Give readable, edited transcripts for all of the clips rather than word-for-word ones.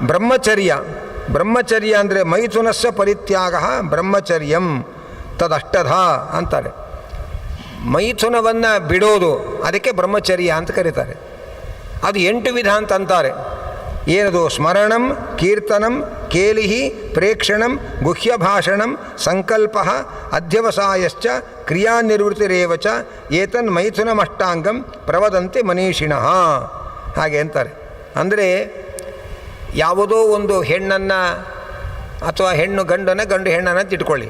ಬ್ರಹ್ಮಚರ್ಯ ಅಂದರೆ ಮೈಥುನಸ್ಯ ಪರಿತ್ಯಾಗ ಬ್ರಹ್ಮಚರ್ಯಂ ತದಷ್ಟಧ ಅಂತಾರೆ. ಮೈಥುನವನ್ನು ಬಿಡೋದು ಅದಕ್ಕೆ ಬ್ರಹ್ಮಚರ್ಯ ಅಂತ ಕರೀತಾರೆ. ಅದು 8 ವಿಧ ಅಂತ ಅಂತಾರೆ. ಏನದು? ಸ್ಮರಣಂ, ಕೀರ್ತನಂ, ಕೇಲಿಹಿ, ಪ್ರೇಕ್ಷಣಂ, ಗುಹ್ಯಭಾಷಣಂ, ಸಂಕಲ್ಪ, ಅಧ್ಯವಸಾಯಶ್ಚ, ಕ್ರಿಯಾನಿರ್ವೃತ್ತಿರೇವ ಚ ಏತನ್ ಮೈಥುನಮಷ್ಟಾಂಗಂ ಪ್ರವದಂತೆ ಮನೀಷಿಣಃ. ಹಾಗೆ ಅಂತಾರೆ. ಅಂದರೆ ಯಾವುದೋ ಒಂದು ಹೆಣ್ಣನ್ನು ಅಥವಾ ಹೆಣ್ಣು ಗಂಡು ಹೆಣ್ಣನ್ನು ಅಂತ ಇಟ್ಕೊಳ್ಳಿ.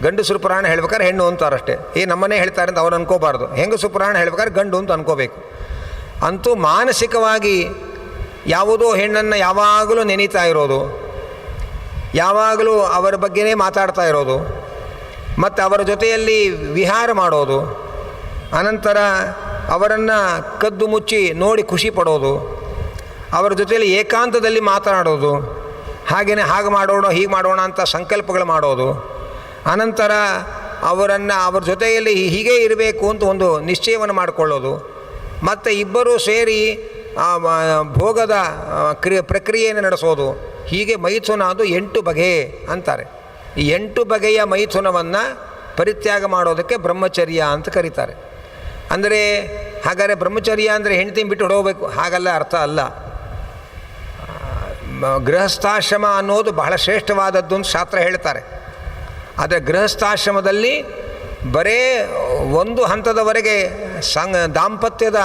ಗಂಡಸರು ಪುರಾಣ ಹೇಳ್ಬೇಕಾದ್ರೆ ಹೆಣ್ಣು ಅಂತಾರಷ್ಟೇ. ನಮ್ಮನ್ನೇ ಹೇಳ್ತಾರೆ ಅಂತ ಅವ್ರು ಅನ್ಕೋಬಾರ್ದು. ಹೆಂಗಸರು ಪುರಾಣ ಹೇಳ್ಬೇಕಾದ್ರೆ ಗಂಡು ಅಂತ ಅನ್ಕೋಬೇಕು. ಅಂತೂ ಮಾನಸಿಕವಾಗಿ ಯಾವುದೋ ಹೆಣ್ಣನ್ನು ಯಾವಾಗಲೂ ನೆನೀತಾ ಇರೋದು, ಯಾವಾಗಲೂ ಅವರ ಬಗ್ಗೆನೇ ಮಾತಾಡ್ತಾ ಇರೋದು, ಮತ್ತು ಅವರ ಜೊತೆಯಲ್ಲಿ ವಿಹಾರ ಮಾಡೋದು, ಅನಂತರ ಅವರನ್ನು ಕದ್ದು ಮುಚ್ಚಿ ನೋಡಿ ಖುಷಿ ಪಡೋದು, ಅವರ ಜೊತೆಯಲ್ಲಿ ಏಕಾಂತದಲ್ಲಿ ಮಾತನಾಡೋದು, ಹಾಗೆಯೇ ಹಾಗೆ ಮಾಡೋಣ ಹೀಗೆ ಮಾಡೋಣ ಅಂತ ಸಂಕಲ್ಪಗಳು ಮಾಡೋದು, ಅನಂತರ ಅವ್ರ ಜೊತೆಯಲ್ಲಿ ಹೀಗೆ ಇರಬೇಕು ಅಂತ ಒಂದು ನಿಶ್ಚಯವನ್ನು ಮಾಡಿಕೊಳ್ಳೋದು, ಮತ್ತು ಇಬ್ಬರೂ ಸೇರಿ ಭೋಗದ ಪ್ರಕ್ರಿಯೆಯನ್ನು ನಡೆಸೋದು. ಹೀಗೆ ಮೈಥುನ ಅದು 8 ಬಗೆ ಅಂತಾರೆ. ಈ 8 ಬಗೆಯ ಮೈಥುನವನ್ನು ಪರಿತ್ಯಾಗ ಮಾಡೋದಕ್ಕೆ ಬ್ರಹ್ಮಚರ್ಯ ಅಂತ ಕರೀತಾರೆ. ಅಂದರೆ ಹಾಗಾದರೆ ಬ್ರಹ್ಮಚರ್ಯ ಅಂದರೆ ಹೆಂಡತಿ ಬಿಟ್ಟು ಹೊಡೋಬೇಕು ಹಾಗಲ್ಲ, ಅರ್ಥ ಅಲ್ಲ. ಗೃಹಸ್ಥಾಶ್ರಮ ಅನ್ನೋದು ಬಹಳ ಶ್ರೇಷ್ಠವಾದದ್ದು ಅಂತ ಶಾಸ್ತ್ರ ಹೇಳ್ತಾರೆ. ಆದರೆ ಗೃಹಸ್ಥಾಶ್ರಮದಲ್ಲಿ ಬರೇ ಒಂದು ಹಂತದವರೆಗೆ ದಾಂಪತ್ಯದ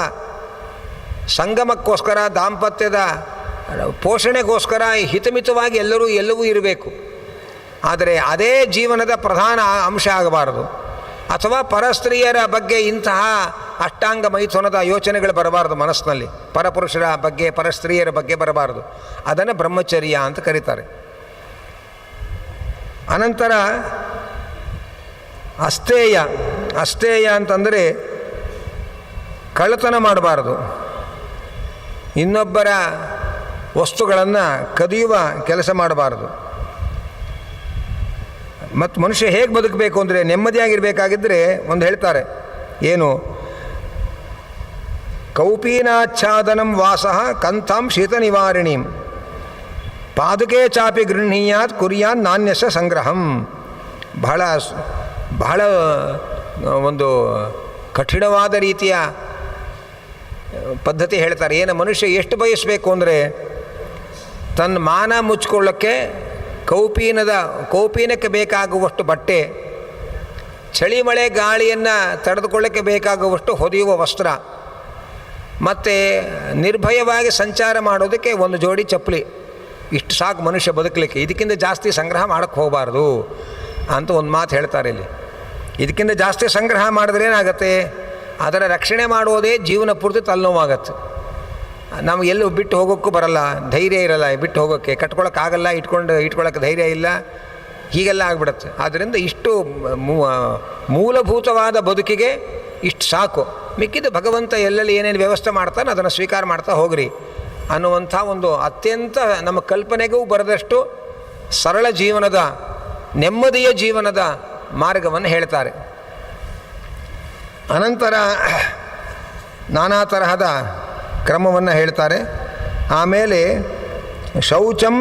ಸಂಗಮಕ್ಕೋಸ್ಕರ, ದಾಂಪತ್ಯದ ಪೋಷಣೆಗೋಸ್ಕರ ಹಿತಮಿತವಾಗಿ ಎಲ್ಲವೂ ಇರಬೇಕು. ಆದರೆ ಅದೇ ಜೀವನದ ಪ್ರಧಾನ ಅಂಶ ಆಗಬಾರದು. ಅಥವಾ ಪರಸ್ತ್ರೀಯರ ಬಗ್ಗೆ ಇಂತಹ ಅಷ್ಟಾಂಗ ಮೈಥುನದ ಯೋಚನೆಗಳು ಬರಬಾರ್ದು ಮನಸ್ಸಿನಲ್ಲಿ. ಪರಪುರುಷರ ಬಗ್ಗೆ, ಪರಸ್ತ್ರೀಯರ ಬಗ್ಗೆ ಬರಬಾರದು. ಅದನ್ನು ಬ್ರಹ್ಮಚರ್ಯ ಅಂತ ಕರೀತಾರೆ. ಅನಂತರ ಅಸ್ತೇಯ ಅಂತಂದರೆ ಕಳ್ಳತನ ಮಾಡಬಾರ್ದು. ಇನ್ನೊಬ್ಬರ ವಸ್ತುಗಳನ್ನು ಕದಿಯುವ ಕೆಲಸ ಮಾಡಬಾರ್ದು. ಮತ್ತು ಮನುಷ್ಯ ಹೇಗೆ ಬದುಕಬೇಕು ಅಂದರೆ ನೆಮ್ಮದಿಯಾಗಿರಬೇಕಾಗಿದ್ದರೆ ಒಂದು ಹೇಳ್ತಾರೆ, ಏನು? ಕೌಪೀನಾಚ್ಛಾದನಂ ವಾಸಃ ಕಂಥಾಂ ಶೀತ ನಿವಾರಿಣೀಂ ಪಾದುಕೆ ಚಾಪಿ ಗೃಹೀಯಾತ್ ಕುರ್ಯಾನ್ ನಾಣ್ಯಸ ಸಂಗ್ರಹಂ. ಬಹಳ ಒಂದು ಕಠಿಣವಾದ ರೀತಿಯ ಪದ್ಧತಿ ಹೇಳ್ತಾರೆ. ಏನು? ಮನುಷ್ಯ ಎಷ್ಟು ಬಯಸಬೇಕು ಅಂದರೆ ತನ್ನ ಮಾನ ಮುಚ್ಕೊಳ್ಳೋಕ್ಕೆ ಕೌಪೀನಕ್ಕೆ ಬೇಕಾಗುವಷ್ಟು ಬಟ್ಟೆ, ಚಳಿ ಮಳೆ ಗಾಳಿಯನ್ನು ತಡೆದುಕೊಳ್ಳೋಕ್ಕೆ ಬೇಕಾಗುವಷ್ಟು ಹೊದೆಯುವ ವಸ್ತ್ರ, ಮತ್ತು ನಿರ್ಭಯವಾಗಿ ಸಂಚಾರ ಮಾಡೋದಕ್ಕೆ ಒಂದು ಜೋಡಿ ಚಪ್ಪಲಿ. ಇಷ್ಟು ಸಾಕು ಮನುಷ್ಯ ಬದುಕಲಿಕ್ಕೆ. ಇದಕ್ಕಿಂತ ಜಾಸ್ತಿ ಸಂಗ್ರಹ ಮಾಡೋಕ್ಕೆ ಹೋಗಬಾರ್ದು ಅಂತ ಒಂದು ಮಾತು ಹೇಳ್ತಾರೆ ಇಲ್ಲಿ. ಇದಕ್ಕಿಂತ ಜಾಸ್ತಿ ಸಂಗ್ರಹ ಮಾಡಿದ್ರೆ ಏನಾಗುತ್ತೆ? ಅದರ ರಕ್ಷಣೆ ಮಾಡೋದೇ ಜೀವನ ಪೂರ್ತಿ ತಲೆನೋವಾಗತ್ತೆ. ನಮಗೆ ಎಲ್ಲೂ ಬಿಟ್ಟು ಹೋಗೋಕ್ಕೂ ಬರಲ್ಲ, ಧೈರ್ಯ ಇರಲ್ಲ, ಬಿಟ್ಟು ಹೋಗೋಕ್ಕೆ ಕಟ್ಕೊಳ್ಳೋಕ್ಕಾಗಲ್ಲ, ಇಟ್ಕೊಳ್ಳೋಕ್ಕೆ ಧೈರ್ಯ ಇಲ್ಲ, ಹೀಗೆಲ್ಲ ಆಗಿಬಿಡುತ್ತೆ. ಆದ್ದರಿಂದ ಇಷ್ಟು ಮೂಲಭೂತವಾದ ಬದುಕಿಗೆ ಇಷ್ಟು ಸಾಕು. ಮಿಕ್ಕಿದ ಭಗವಂತ ಎಲ್ಲೆಲ್ಲಿ ಏನೇನು ವ್ಯವಸ್ಥೆ ಮಾಡ್ತಾನೆ ಅದನ್ನು ಸ್ವೀಕಾರ ಮಾಡ್ತಾ ಹೋಗ್ರಿ ಅನ್ನುವಂಥ ಒಂದು ಅತ್ಯಂತ ನಮ್ಮ ಕಲ್ಪನೆಗೂ ಬರದಷ್ಟು ಸರಳ ಜೀವನದ, ನೆಮ್ಮದಿಯ ಜೀವನದ ಮಾರ್ಗವನ್ನು ಹೇಳ್ತಾರೆ. ಅನಂತರ ನಾನಾ ತರಹದ ಕ್ರಮವನ್ನು ಹೇಳ್ತಾರೆ. ಆಮೇಲೆ ಶೌಚಂ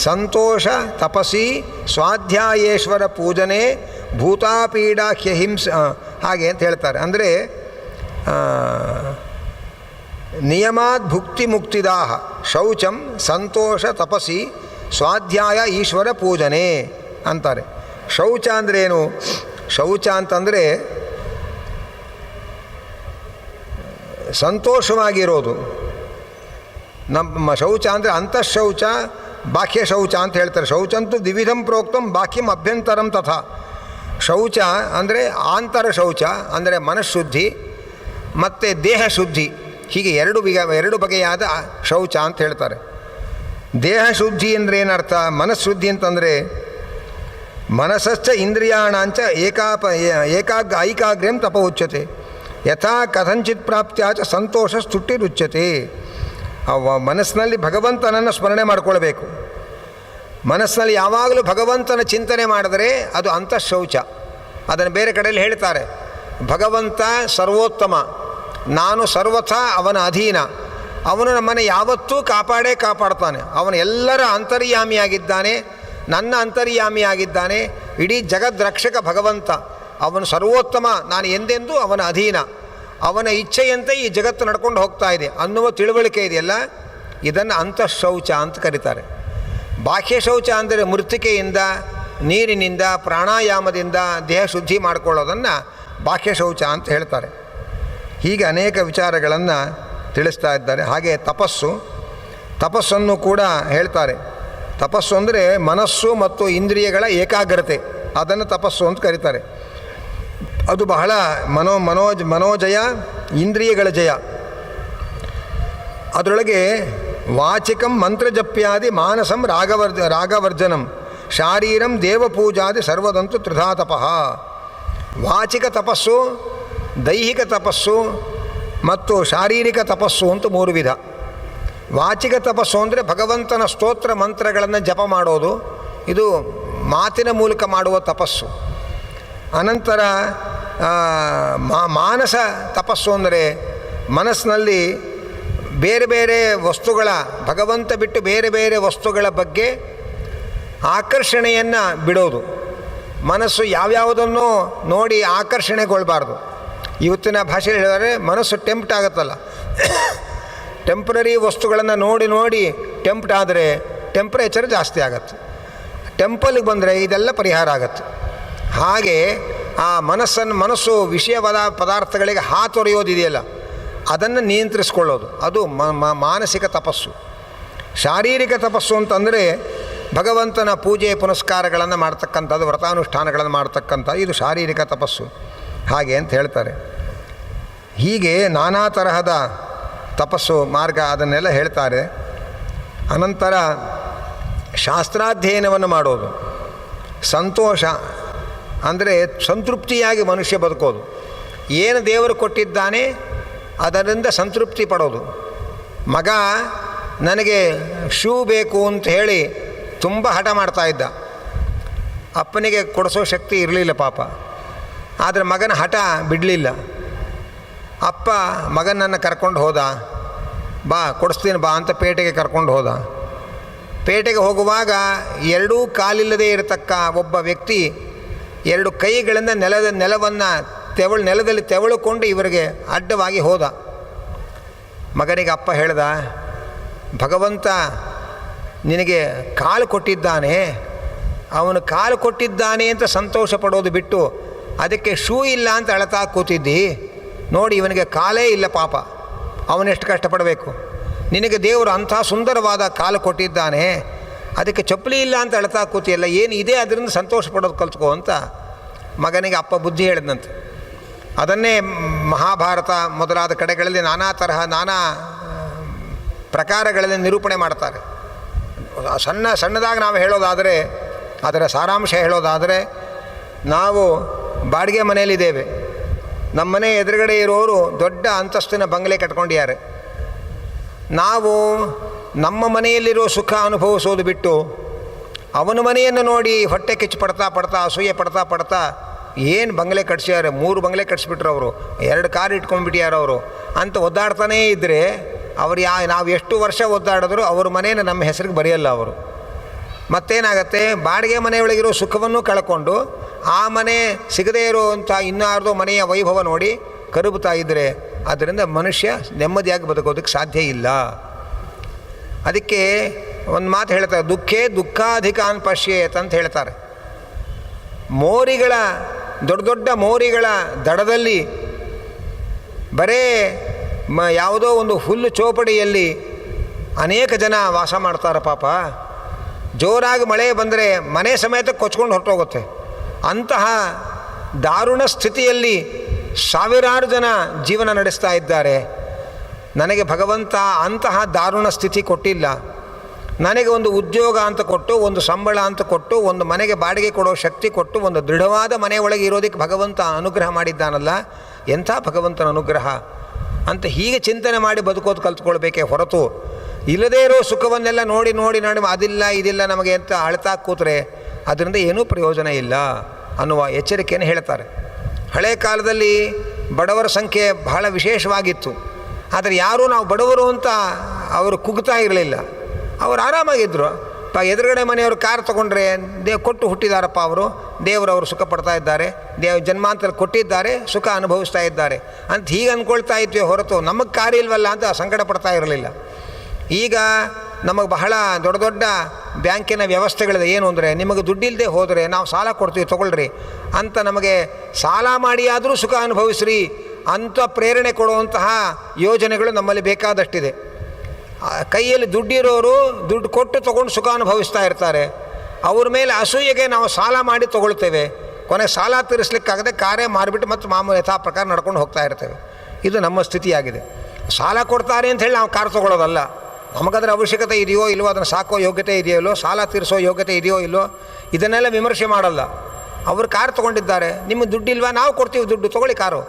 ಸಂತೋಷ ತಪಸಿ ಸ್ವಾಧ್ಯಾಯೇಶ್ವರ ಪೂಜನೆ ಭೂತಾಪೀಡಾಖ್ಯ ಹಿಂಸ ಹಾಗೆ ಅಂತ ಹೇಳ್ತಾರೆ. ಅಂದರೆ ನಿಯಮಾದ್ ಭುಕ್ತಿ ಮುಕ್ತಿದಾಹ ಶೌಚಂ ಸಂತೋಷ ತಪಸಿ ಸ್ವಾಧ್ಯಾಯ ಈಶ್ವರ ಪೂಜನೆ ಅಂತಾರೆ. ಶೌಚ ಅಂದ್ರೇನು? ಶೌಚ ಅಂತಂದರೆ ಸಂತೋಷವಾಗಿರೋದು. ನಮ್ಮ ಶೌಚ ಅಂದರೆ ಅಂತಃಶೌಚ, ಬಾಹ್ಯ ಶೌಚ ಅಂತ ಹೇಳ್ತಾರೆ. ಶೌಚಂತೂ ದ್ವಿವಿಧಂ ಪ್ರೋಕ್ತಂ ಬಾಹ್ಯಂ ಅಭ್ಯಂತರಂ ತಥಾ. ಶೌಚ ಅಂದರೆ ಆಂತರ ಶೌಚ ಅಂದರೆ ಮನಃಶುದ್ಧಿ ಮತ್ತು ದೇಹ ಶುದ್ಧಿ, ಹೀಗೆ ಎರಡು ಬಗೆಯಾದ ಶೌಚ ಅಂತ ಹೇಳ್ತಾರೆ. ದೇಹ ಶುದ್ಧಿ ಅಂದರೆ ಏನರ್ಥ? ಮನಃಶುದ್ಧಿ ಅಂತಂದರೆ ಮನಸ್ಸಶ್ಚ ಇಂದ್ರಿಯಾಣಾಂಚ ಐಕಾಗ್ರ್ಯಂ ತಪ ಉಚ್ಯತೆ ಯಥಾ ಕಥಂಚಿತ್ ಪ್ರಾಪ್ತ್ಯಾಚ ಸಂತೋಷ ಸ್ತುಟ್ಟಿರುಚ್ಯತೆ. ಮನಸ್ಸಿನಲ್ಲಿ ಭಗವಂತನನ್ನು ಸ್ಮರಣೆ ಮಾಡಿಕೊಳ್ಬೇಕು. ಮನಸ್ಸಿನಲ್ಲಿ ಯಾವಾಗಲೂ ಭಗವಂತನ ಚಿಂತನೆ ಮಾಡಿದರೆ ಅದು ಅಂತಃಶೌಚ. ಅದನ್ನು ಬೇರೆ ಕಡೆಯಲ್ಲಿ ಹೇಳ್ತಾರೆ, ಭಗವಂತ ಸರ್ವೋತ್ತಮ, ನಾನು ಸರ್ವಥಾ ಅವನ ಅಧೀನ, ಅವನು ನಮ್ಮನ್ನು ಯಾವತ್ತೂ ಕಾಪಾಡ್ತಾನೆ. ಅವನು ಎಲ್ಲರ ಅಂತರ್ಯಾಮಿಯಾಗಿದ್ದಾನೆ, ನನ್ನ ಅಂತರ್ಯಾಮಿಯಾಗಿದ್ದಾನೆ, ಇಡೀ ಜಗದ್ರಕ್ಷಕ ಭಗವಂತ. ಅವನು ಸರ್ವೋತ್ತಮ, ನಾನು ಎಂದೆಂದೂ ಅವನ ಅಧೀನ, ಅವನ ಇಚ್ಛೆಯಂತೆ ಈ ಜಗತ್ತು ನಡ್ಕೊಂಡು ಹೋಗ್ತಾ ಇದೆ ಅನ್ನುವ ತಿಳುವಳಿಕೆ ಇದೆಯಲ್ಲ, ಇದನ್ನು ಅಂತಃಶೌಚ ಅಂತ ಕರೀತಾರೆ. ಬಾಹ್ಯ ಶೌಚ ಅಂದರೆ ಮೃತ್ತಿಕೆಯಿಂದ, ನೀರಿನಿಂದ, ಪ್ರಾಣಾಯಾಮದಿಂದ ದೇಹ ಶುದ್ಧಿ ಮಾಡಿಕೊಳ್ಳೋದನ್ನು ಬಾಹ್ಯ ಶೌಚ ಅಂತ ಹೇಳ್ತಾರೆ. ಹೀಗೆ ಅನೇಕ ವಿಚಾರಗಳನ್ನು ತಿಳಿಸ್ತಾ ಇದ್ದಾರೆ. ಹಾಗೆ ತಪಸ್ಸನ್ನು ಕೂಡ ಹೇಳ್ತಾರೆ. ತಪಸ್ಸು ಅಂದರೆ ಮನಸ್ಸು ಮತ್ತು ಇಂದ್ರಿಯಗಳ ಏಕಾಗ್ರತೆ, ಅದನ್ನು ತಪಸ್ಸು ಅಂತ ಕರೀತಾರೆ. ಅದು ಬಹಳ ಮನೋಜಯ, ಇಂದ್ರಿಯಗಳ ಜಯ. ಅದರೊಳಗೆ ವಾಚಿಕಂ ಮಂತ್ರಜಪ್ಯಾದಿ ಮಾನಸಂ ರಾಗವರ್ಜನಂ ಶಾರೀರಂ ದೇವಪೂಜಾದಿ ಸರ್ವದಂತು ತ್ರಿಧಾ ತಪಃ. ವಾಚಿಕ ತಪಸ್ಸು, ದೈಹಿಕ ತಪಸ್ಸು ಮತ್ತು ಶಾರೀರಿಕ ತಪಸ್ಸು ಅಂತ 3 ವಿಧ. ವಾಚಿಕ ತಪಸ್ಸು ಅಂದರೆ ಭಗವಂತನ ಸ್ತೋತ್ರ ಮಂತ್ರಗಳನ್ನು ಜಪ ಮಾಡೋದು, ಇದು ಮಾತಿನ ಮೂಲಕ ಮಾಡುವ ತಪಸ್ಸು. ಅನಂತರ ಮಾನಸ ತಪಸ್ಸು ಅಂದರೆ ಮನಸ್ಸಿನಲ್ಲಿ ಬೇರೆ ಬೇರೆ ವಸ್ತುಗಳ, ಭಗವಂತ ಬಿಟ್ಟು ಬೇರೆ ಬೇರೆ ವಸ್ತುಗಳ ಬಗ್ಗೆ ಆಕರ್ಷಣೆಯನ್ನು ಬಿಡೋದು. ಮನಸ್ಸು ಯಾವ್ಯಾವುದನ್ನು ನೋಡಿ ಆಕರ್ಷಣೆಗೊಳ್ಬಾರ್ದು. ಇವತ್ತಿನ ಭಾಷೆಯಲ್ಲಿ ಹೇಳಿದರೆ ಮನಸ್ಸು ಟೆಂಪ್ಟ್ ಆಗುತ್ತಲ್ಲ, ಟೆಂಪ್ರರಿ ವಸ್ತುಗಳನ್ನು ನೋಡಿ ನೋಡಿ ಟೆಂಪ್ಟ್ ಆದರೆ ಟೆಂಪ್ರೇಚರ್ ಜಾಸ್ತಿ ಆಗುತ್ತೆ. ಟೆಂಪಲ್ಗೆ ಬಂದರೆ ಇದೆಲ್ಲ ಪರಿಹಾರ ಆಗುತ್ತೆ. ಹಾಗೆ ಆ ಮನಸ್ಸು ವಿಷಯವಾದ ಪದಾರ್ಥಗಳಿಗೆ ಹಾತೊರೆಯೋದಿದೆಯಲ್ಲ, ಅದನ್ನು ನಿಯಂತ್ರಿಸ್ಕೊಳ್ಳೋದು, ಅದು ಮಾನಸಿಕ ತಪಸ್ಸು. ಶಾರೀರಿಕ ತಪಸ್ಸು ಅಂತಂದರೆ ಭಗವಂತನ ಪೂಜೆ ಪುನಸ್ಕಾರಗಳನ್ನು ಮಾಡ್ತಕ್ಕಂಥದ್ದು, ವ್ರತಾನುಷ್ಠಾನಗಳನ್ನು ಮಾಡ್ತಕ್ಕಂಥ, ಇದು ಶಾರೀರಿಕ ತಪಸ್ಸು. ಹಾಗೆ ಅಂತ ಹೇಳ್ತಾರೆ. ಹೀಗೆ ನಾನಾ ತರಹದ ತಪಸ್ಸು ಮಾರ್ಗ ಅದನ್ನೆಲ್ಲ ಹೇಳ್ತಾರೆ. ಅನಂತರ ಶಾಸ್ತ್ರಾಧ್ಯಯನವನ್ನು ಮಾಡೋದು, ಸಂತೋಷ ಅಂದರೆ ಸಂತೃಪ್ತಿಯಾಗಿ ಮನುಷ್ಯ ಬದುಕೋದು. ಏನು ದೇವರು ಕೊಟ್ಟಿದ್ದಾನೆ ಅದರಿಂದ ಸಂತೃಪ್ತಿ ಪಡೋದು. ಮಗ ನನಗೆ ಶೂ ಬೇಕು ಅಂತ ಹೇಳಿ ತುಂಬ ಹಠ ಮಾಡ್ತಾಯಿದ್ದ. ಅಪ್ಪನಿಗೆ ಕೊಡಿಸೋ ಶಕ್ತಿ ಇರಲಿಲ್ಲ ಪಾಪ, ಆದರೆ ಮಗನ ಹಠ ಬಿಡಲಿಲ್ಲ. ಅಪ್ಪ ಮಗನನ್ನು ಕರ್ಕೊಂಡು ಹೋದ, ಬಾ ಕೊಡಿಸ್ತೀನಿ ಬಾ ಅಂತ ಪೇಟೆಗೆ ಕರ್ಕೊಂಡು ಹೋದ. ಪೇಟೆಗೆ ಹೋಗುವಾಗ 2 ಕಾಲಿಲ್ಲದೆ ಇರತಕ್ಕ ಒಬ್ಬ ವ್ಯಕ್ತಿ 2 ಕೈಗಳಿಂದ ನೆಲದಲ್ಲಿ ತೆವಳುಕೊಂಡು ಇವರಿಗೆ ಅಡ್ಡವಾಗಿ ಹೋದ. ಮಗನಿಗೆ ಅಪ್ಪ ಹೇಳ್ದ, ಭಗವಂತ ನಿನಗೆ ಕಾಲು ಕೊಟ್ಟಿದ್ದಾನೆ, ಅವನು ಕಾಲು ಕೊಟ್ಟಿದ್ದಾನೆ ಅಂತ ಸಂತೋಷ ಪಡೋದು ಬಿಟ್ಟು ಅದಕ್ಕೆ ಶೂ ಇಲ್ಲ ಅಂತ ಅಳತಾ ಕೂತಿದ್ದಿ. ನೋಡಿ ಇವನಿಗೆ ಕಾಲೇ ಇಲ್ಲ ಪಾಪ, ಅವನೆಷ್ಟು ಕಷ್ಟಪಡಬೇಕು. ನಿನಗೆ ದೇವರು ಅಂಥ ಸುಂದರವಾದ ಕಾಲು ಕೊಟ್ಟಿದ್ದಾನೆ, ಅದಕ್ಕೆ ಚಪ್ಪಲಿ ಇಲ್ಲ ಅಂತ ಅಳತಾ ಕೂತಿಯಲ್ಲ, ಏನು ಇದೆ ಅದರಿಂದ ಸಂತೋಷ ಪಡೋದು ಕಲ್ತ್ಕೋ ಅಂತ ಮಗನಿಗೆ ಅಪ್ಪ ಬುದ್ಧಿ ಹೇಳಿದಂತೆ. ಅದನ್ನೇ ಮಹಾಭಾರತ ಮೊದಲಾದ ಕಡೆಗಳಲ್ಲಿ ನಾನಾ ಪ್ರಕಾರಗಳಲ್ಲಿ ನಿರೂಪಣೆ ಮಾಡ್ತಾರೆ. ಸಣ್ಣದಾಗಿ ನಾವು ಹೇಳೋದಾದರೆ, ಅದರ ಸಾರಾಂಶ ಹೇಳೋದಾದರೆ, ನಾವು ಬಾಡಿಗೆ ಮನೆಯಲ್ಲಿದ್ದೇವೆ. ನಮ್ಮ ಮನೆ ಎದುರುಗಡೆ ಇರೋರು ದೊಡ್ಡ ಅಂತಸ್ತಿನ ಬಂಗಲೆ ಕಟ್ಕೊಂಡಿದ್ದಾರೆ. ನಾವು ನಮ್ಮ ಮನೆಯಲ್ಲಿರೋ ಸುಖ ಅನುಭವಿಸೋದು ಬಿಟ್ಟು ಅವನ ಮನೆಯನ್ನು ನೋಡಿ ಹೊಟ್ಟೆ ಕಿಚ್ಚು ಪಡ್ತಾ ಅಸೂಯೆ ಪಡ್ತಾ ಏನು ಬಂಗಲೆ ಕಟ್ಸ್ಯಾರೆ, 3 ಬಂಗಲೆ ಕಟ್ಸಿಬಿಟ್ರು ಅವರು, 2 ಕಾರ್ ಇಟ್ಕೊಂಡ್ಬಿಟ್ಟಿಯಾರ ಅವರು ಅಂತ ಒದ್ದಾಡ್ತಾನೇ ಇದ್ದರೆ ಅವ್ರು ನಾವು ಎಷ್ಟು ವರ್ಷ ಒದ್ದಾಡಿದ್ರು ಅವ್ರ ಮನೇನ ನಮ್ಮ ಹೆಸರಿಗೆ ಬರೆಯಲ್ಲ ಅವರು. ಮತ್ತೇನಾಗತ್ತೆ, ಬಾಡಿಗೆ ಮನೆಯೊಳಗಿರೋ ಸುಖವನ್ನು ಕಳ್ಕೊಂಡು ಆ ಮನೆ ಸಿಗದೇ ಇರುವಂಥ ಇನ್ನಾರ್ದೋ ಮನೆಯ ವೈಭವ ನೋಡಿ ಕರುಬುತ್ತಾ ಇದ್ದರೆ ಅದರಿಂದ ಮನುಷ್ಯ ನೆಮ್ಮದಿಯಾಗಿ ಬದುಕೋದಕ್ಕೆ ಸಾಧ್ಯ ಇಲ್ಲ. ಅದಕ್ಕೆ ಒಂದು ಮಾತು ಹೇಳ್ತಾರೆ, ದುಃಖೇ ದುಃಖಾಧಿಕಾನ್ ಪಶ್ಯೇತ್ ಅಂತ ಹೇಳ್ತಾರೆ. ದೊಡ್ಡ ಮೋರಿಗಳ ದಡದಲ್ಲಿ ಬರೇ ಯಾವುದೋ ಒಂದು ಹುಲ್ಲು ಚೋಪಡಿಯಲ್ಲಿ ಅನೇಕ ಜನ ವಾಸ ಮಾಡ್ತಾರೆ ಪಾಪ. ಜೋರಾಗಿ ಮಳೆ ಬಂದರೆ ಮನೆ ಸಮೇತ ಕೊಚ್ಕೊಂಡು ಹೊರಟೋಗುತ್ತೆ. ಅಂತಹ ದಾರುಣ ಸ್ಥಿತಿಯಲ್ಲಿ ಸಾವಿರಾರು ಜನ ಜೀವನ ನಡೆಸ್ತಾ ಇದ್ದಾರೆ. ನನಗೆ ಭಗವಂತ ಅಂತಹ ದಾರುಣ ಸ್ಥಿತಿ ಕೊಟ್ಟಿಲ್ಲ. ನನಗೆ ಒಂದು ಉದ್ಯೋಗ ಅಂತ ಕೊಟ್ಟು, ಒಂದು ಸಂಬಳ ಅಂತ ಕೊಟ್ಟು, ಒಂದು ಮನೆಗೆ ಬಾಡಿಗೆ ಕೊಡೋ ಶಕ್ತಿ ಕೊಟ್ಟು, ಒಂದು ದೃಢವಾದ ಮನೆಯೊಳಗೆ ಇರೋದಕ್ಕೆ ಭಗವಂತ ಅನುಗ್ರಹ ಮಾಡಿದ್ದಾನಲ್ಲ, ಎಂಥ ಭಗವಂತನ ಅನುಗ್ರಹ ಅಂತ ಹೀಗೆ ಚಿಂತನೆ ಮಾಡಿ ಬದುಕೋದು ಕಲ್ತ್ಕೊಳ್ಬೇಕೇ ಹೊರತು ಇಲ್ಲದೇ ಇರೋ ಸುಖವನ್ನೆಲ್ಲ ನೋಡಿ ಅದಿಲ್ಲ ಇದಿಲ್ಲ ನಮಗೆ ಅಂತ ಅಳ್ತಾ ಕೂತ್ರೆ ಅದರಿಂದ ಏನೂ ಪ್ರಯೋಜನ ಇಲ್ಲ ಅನ್ನುವ ಎಚ್ಚರಿಕೆಯನ್ನು ಹೇಳ್ತಾರೆ. ಹಳೆ ಕಾಲದಲ್ಲಿ ಬಡವರ ಸಂಖ್ಯೆ ಬಹಳ ವಿಶೇಷವಾಗಿತ್ತು. ಆದರೆ ಯಾರೂ ನಾವು ಬಡವರು ಅಂತ ಅವರು ಕುಗ್ತಾ ಇರಲಿಲ್ಲ, ಅವರು ಆರಾಮಾಗಿದ್ದರು. ಎದುರುಗಡೆ ಮನೆಯವರು ಕಾರ್ ತೊಗೊಂಡ್ರೆ ಕೊಟ್ಟು ಹುಟ್ಟಿದಾರಪ್ಪ ಅವರು, ದೇವರವರು ಸುಖ ಪಡ್ತಾ ಇದ್ದಾರೆ, ಜನ್ಮಾಂತರ ಕೊಟ್ಟಿದ್ದಾರೆ, ಸುಖ ಅನುಭವಿಸ್ತಾ ಇದ್ದಾರೆ ಅಂತ ಹೀಗೆ ಅಂದ್ಕೊಳ್ತಾ ಇದ್ವಿ ಹೊರತು ನಮಗೆ ಕಾರ್ ಇಲ್ವಲ್ಲ ಅಂತ ಸಂಕಟ ಪಡ್ತಾ ಇರಲಿಲ್ಲ. ಈಗ ನಮಗೆ ಬಹಳ ದೊಡ್ಡ ದೊಡ್ಡ ಬ್ಯಾಂಕಿನ ವ್ಯವಸ್ಥೆಗಳಿದೆ. ಏನು ಅಂದರೆ ನಿಮಗೆ ದುಡ್ಡಿಲ್ಲದೆ ಹೋದರೆ ನಾವು ಸಾಲ ಕೊಡ್ತೀವಿ ತೊಗೊಳ್ರಿ ಅಂತ ನಮಗೆ ಸಾಲ ಮಾಡಿ ಆದರೂ ಸುಖ ಅನುಭವಿಸ್ರಿ ಅಂತ ಪ್ರೇರಣೆ ಕೊಡುವಂತಹ ಯೋಜನೆಗಳು ನಮ್ಮಲ್ಲಿ ಬೇಕಾದಷ್ಟಿದೆ. ಕೈಯಲ್ಲಿ ದುಡ್ಡಿರೋರು ದುಡ್ಡು ಕೊಟ್ಟು ತೊಗೊಂಡು ಸುಖ ಅನುಭವಿಸ್ತಾ ಇರ್ತಾರೆ. ಅವ್ರ ಮೇಲೆ ಅಸೂಯೆಗೆ ನಾವು ಸಾಲ ಮಾಡಿ ತೊಗೊಳ್ತೇವೆ, ಕೊನೆಗೆ ಸಾಲ ತೀರಿಸ್ಲಿಕ್ಕಾಗದೆ ಕಾರೇ ಮಾರಿಬಿಟ್ಟು ಮತ್ತು ಮಾಮೂಲಿ ಯಥಾ ಪ್ರಕಾರ ನಡ್ಕೊಂಡು ಹೋಗ್ತಾ ಇರ್ತೇವೆ. ಇದು ನಮ್ಮ ಸ್ಥಿತಿಯಾಗಿದೆ. ಸಾಲ ಕೊಡ್ತಾರೆ ಅಂತ ಹೇಳಿ ನಾವು ಕಾರ್ ತೊಗೊಳ್ಳೋದಲ್ಲ. ನಮಗದರ ಅವಶ್ಯಕತೆ ಇದೆಯೋ ಇಲ್ವೋ, ಅದನ್ನು ಸಾಕೋ ಯೋಗ್ಯತೆ ಇದೆಯೋ ಇಲ್ಲೋ, ಸಾಲ ತೀರಿಸೋ ಯೋಗ್ಯತೆ ಇದೆಯೋ ಇಲ್ಲೋ, ಇದನ್ನೆಲ್ಲ ವಿಮರ್ಶೆ ಮಾಡಲ್ಲ. ಅವರು ಕಾರ್ ತೊಗೊಂಡಿದ್ದಾರೆ, ನಿಮಗೆ ದುಡ್ಡಿಲ್ವಾ, ನಾವು ಕೊಡ್ತೀವಿ ದುಡ್ಡು, ತೊಗೊಳ್ಳಿ ಕಾರು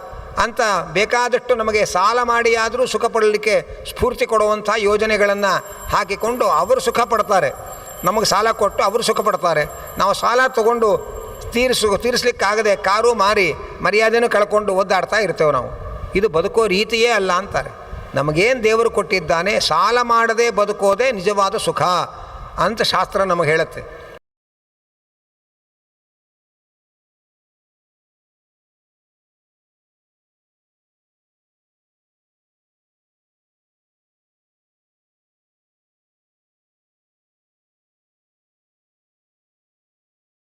ಅಂತ ಬೇಕಾದಷ್ಟು ನಮಗೆ ಸಾಲ ಮಾಡಿ ಆದರೂ ಸುಖ ಪಡಲಿಕ್ಕೆ ಸ್ಫೂರ್ತಿ ಕೊಡುವಂಥ ಯೋಜನೆಗಳನ್ನು ಹಾಕಿಕೊಂಡು ಅವರು ಸುಖ ಪಡ್ತಾರೆ. ನಮಗೆ ಸಾಲ ಕೊಟ್ಟು ಅವರು ಸುಖ ಪಡ್ತಾರೆ. ನಾವು ಸಾಲ ತೊಗೊಂಡು ತೀರಿಸ್ಲಿಕ್ಕಾಗದೆ ಕಾರು ಮಾರಿ ಮರ್ಯಾದೆನೂ ಕಳ್ಕೊಂಡು ಒದ್ದಾಡ್ತಾ ಇರ್ತೇವೆ ನಾವು. ಇದು ಬದುಕೋ ರೀತಿಯೇ ಅಲ್ಲ ಅಂತಾರೆ. ನಮಗೇನು ದೇವರು ಕೊಟ್ಟಿದ್ದಾನೆ, ಸಾಲ ಮಾಡದೆ ಬದುಕೋದೇ ನಿಜವಾದ ಸುಖ ಅಂತ ಶಾಸ್ತ್ರ ನಮಗೆ ಹೇಳುತ್ತೆ.